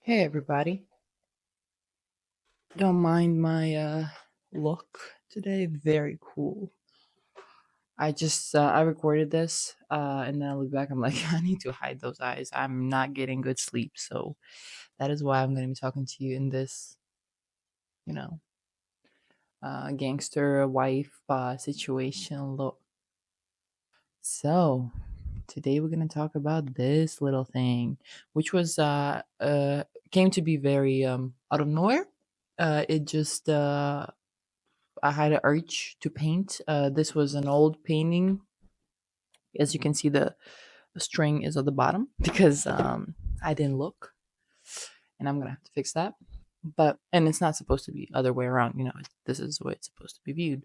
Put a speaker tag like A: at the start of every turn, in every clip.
A: Hey everybody. Don't mind my look today. Very cool. I recorded this and then I look back, I'm like I need to hide those eyes. I'm not getting good sleep. So that is why I'm going to be talking to you in this, you know, gangster wife situation look. So, today we're going to talk about this little thing which was came to be very out of nowhere. It just I had an urge to paint. This was an old painting. As you can see, the string is at the bottom because I didn't look, and I'm gonna have to fix that. But and it's not supposed to be other way around. This is the way it's supposed to be viewed.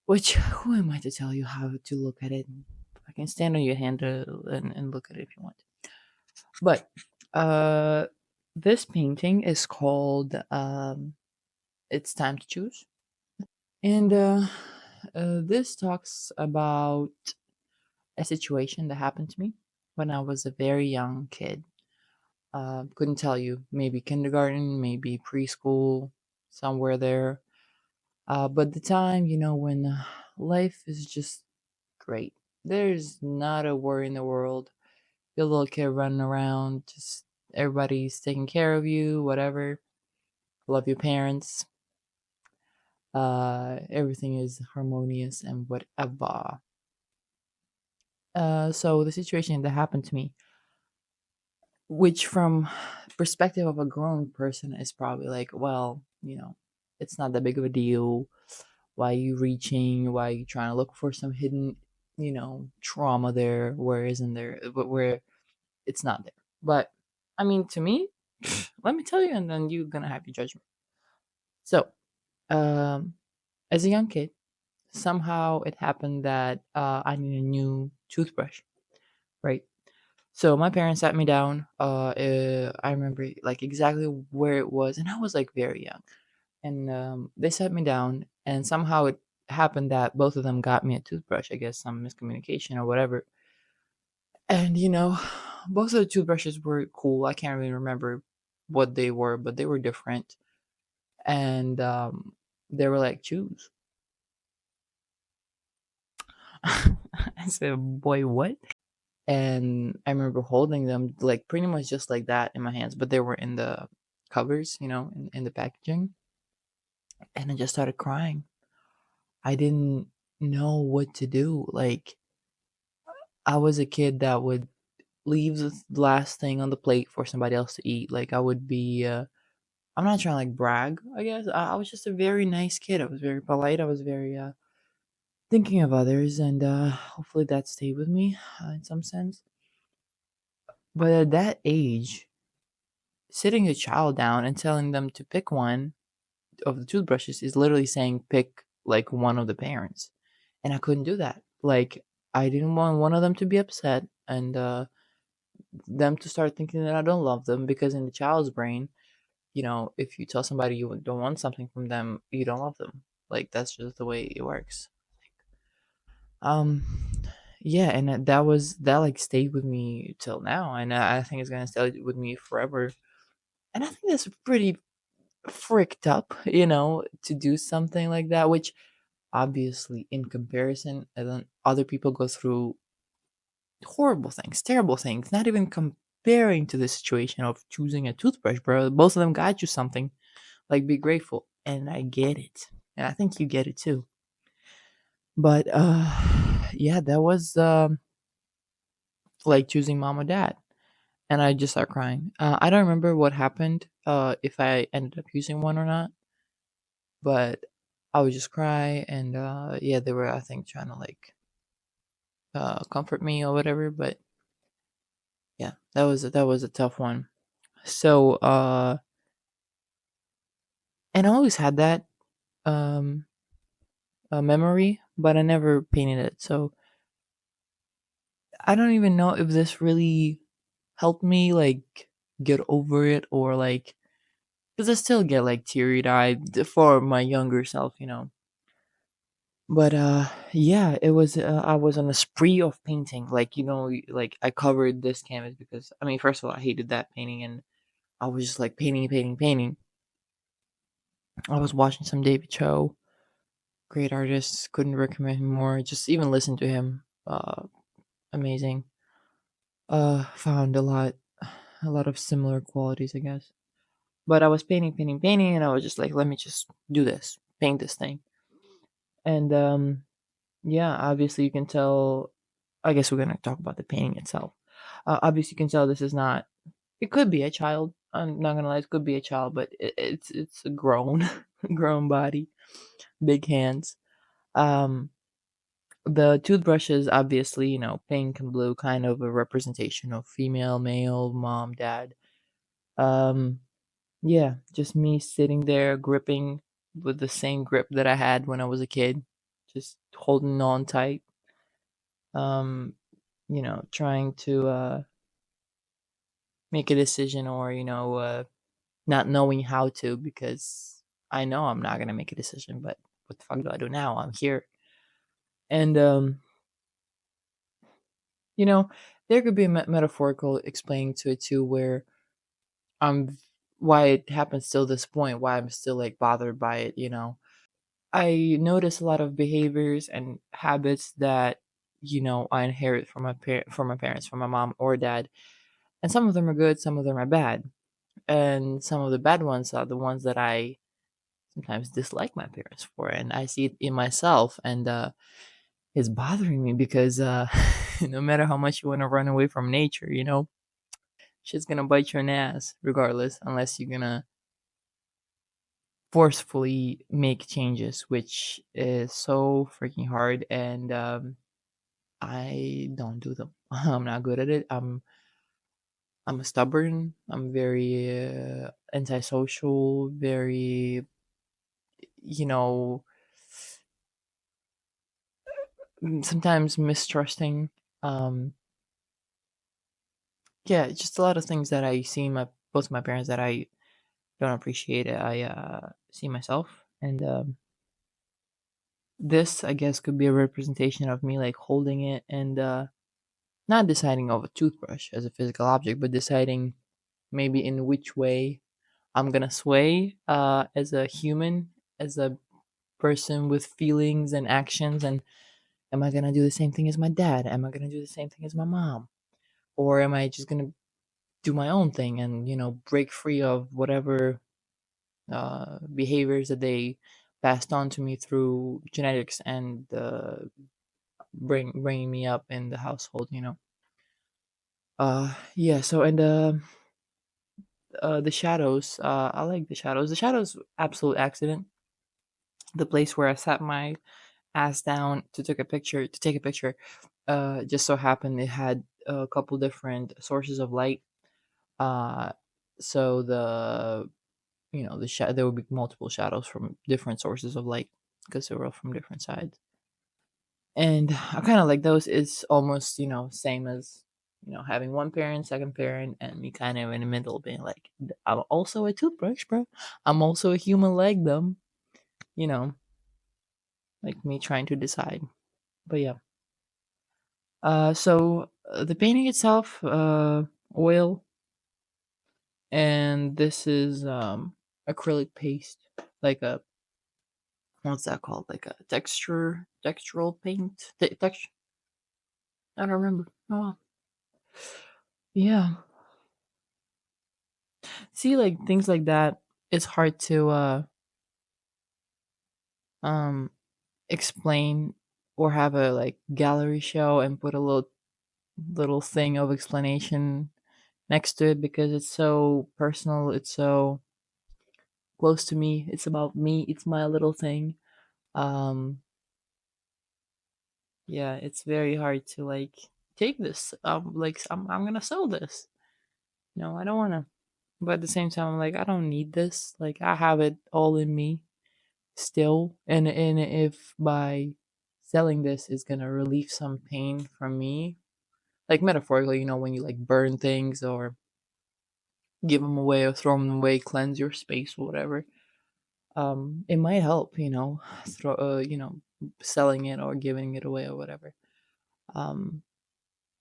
A: Which who am I to tell you how to look at it? I can stand on your hand and look at it if you want. But uh, this painting is called "It's Time to Choose." And this talks about a situation that happened to me when I was a very young kid. Couldn't tell you, maybe kindergarten, maybe preschool, somewhere there. But the time, when life is just great. There's not a worry in the world. Your little kid running around, just everybody's taking care of you, whatever. Love your parents. Everything is harmonious and whatever. So the situation that happened to me, which from perspective of a grown person is probably like, well, it's not that big of a deal. Why are you reaching? Why are you trying to look for some hidden, trauma there where isn't there, but where it's not there? But I mean, to me, let me tell you, and then you're gonna have your judgment. So, um, as a young kid, somehow it happened that I need a new toothbrush, right? So my parents sat me down. I remember like exactly where it was, and I was like very young. And they sat me down, and somehow it happened that both of them got me a toothbrush. I guess some miscommunication or whatever. And both of the toothbrushes were cool. I can't really remember what they were, but they were different. And they were like, choose. I said, boy, what? And I remember holding them like pretty much just like that in my hands, but they were in the covers, in the packaging. And I just started crying. I didn't know what to do. Like, I was a kid that would leave the last thing on the plate for somebody else to eat. Like, I would be, I'm not trying to like brag, I guess. I was just a very nice kid. I was very polite. I was very, thinking of others. And hopefully that stayed with me in some sense. But at that age, sitting a child down and telling them to pick one of the toothbrushes is literally saying pick like one of the parents. And I couldn't do that. Like, I didn't want one of them to be upset and them to start thinking that I don't love them, because in the child's brain, if you tell somebody you don't want something from them, you don't love them. Like, that's just the way it works. Um yeah, and that like stayed with me till now, and I think it's gonna stay with me forever. And I think that's pretty fricked up, to do something like that, which obviously in comparison, and then other people go through horrible things, terrible things, not even comparing to the situation of choosing a toothbrush, bro. Both of them got you something. Like, be grateful. And I get it. And I think you get it too. But yeah, that was like choosing mom or dad. And I just started crying. I don't remember what happened, if I ended up using one or not, but I would just cry, and yeah, they were, I think, trying to like comfort me or whatever. But yeah, that was a tough one. So and I always had that um memory, but I never painted it. So I don't even know if this really helped me like get over it, or like, because I still get like teary eyed for my younger self. But yeah, it was I was on a spree of painting. Like, like I covered this canvas because, I mean, first of all, I hated that painting, and I was just like painting, painting, painting. I was watching some David Cho, great artist. Couldn't recommend him more. Just even listen to him. Amazing. Found a lot of similar qualities, I guess. But I was painting, painting, painting, and I was just like, let me just do this, paint this thing. And yeah, obviously you can tell. I guess we're gonna talk about the painting itself. Obviously, you can tell this is not. It could be a child. I'm not gonna lie, it could be a child, but it's a grown, grown body, big hands. Um, the toothbrushes, obviously, pink and blue, kind of a representation of female, male, mom, dad. Um, yeah, just me sitting there gripping with the same grip that I had when I was a kid, just holding on tight. Um, trying to make a decision, or not knowing how to, because I know I'm not gonna make a decision. But what the fuck do I do now? I'm here, and you know, there could be a metaphorical explaining to it too, where I'm why it happens till this point, why I'm still like bothered by it. I notice a lot of behaviors and habits that I inherit from my parents, from my mom or dad, and some of them are good, some of them are bad, and some of the bad ones are the ones that I sometimes dislike my parents for, and I see it in myself, and it's bothering me because no matter how much you want to run away from nature, shit's gonna bite you in the ass regardless, unless you're gonna forcefully make changes, which is so freaking hard, and I don't do them. I'm not good at it. I'm stubborn. I'm very antisocial, very you know sometimes mistrusting. Um, yeah, just a lot of things that I see in my both my parents that I don't appreciate. I see myself, and this I guess could be a representation of me, like holding it and not deciding of a toothbrush as a physical object, but deciding maybe in which way I'm gonna sway as a human, as a person with feelings and actions, and am I gonna do the same thing as my dad? Am I gonna do the same thing as my mom? Or am I just gonna do my own thing and break free of whatever behaviors that they passed on to me through genetics and bringing me up in the household. Yeah. So, and the shadows. I like the shadows. The shadows, absolute accident. The place where I sat my ass down to take a picture. Just so happened it had a couple different sources of light. Uh, so there would be multiple shadows from different sources of light because they were all from different sides. And I kind of like those. It's almost same as having one parent, second parent, and me kind of in the middle, being like, I'm also a toothbrush, bro. I'm also a human like them. You know, like me trying to decide. But yeah. So the painting itself, oil, and this is acrylic paste, like a what's that called? Like a textural paint. Texture. I don't remember. Oh, yeah. See, like things like that. It's hard to um explain or have a like gallery show and put a little thing of explanation next to it, because it's so personal. It's so close to me. It's about me. It's my little thing. Um, yeah, it's very hard to like take this. Like I'm gonna sell this. No, I don't wanna. But at the same time, I'm like, I don't need this. Like I have it all in me still, and if by selling this is gonna relieve some pain from me, like metaphorically, when you like burn things or give them away or throw them away, cleanse your space or whatever. It might help. Selling it or giving it away or whatever. Um,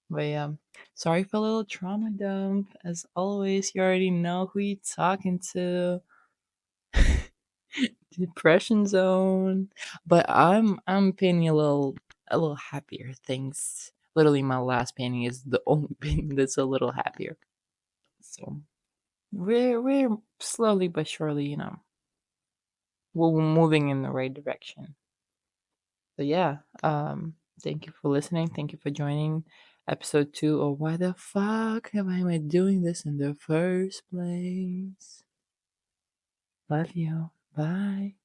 A: But yeah, sorry for a little trauma dump. As always, you already know who you talking to. Depression zone. But I'm painting a little happier things. Literally, my last painting is the only painting that's a little happier. So we're slowly but surely, we're moving in the right direction. So yeah, thank you for listening. Thank you for joining episode 2 of Why the Fuck Am I Doing This in the First Place? Love you. Bye.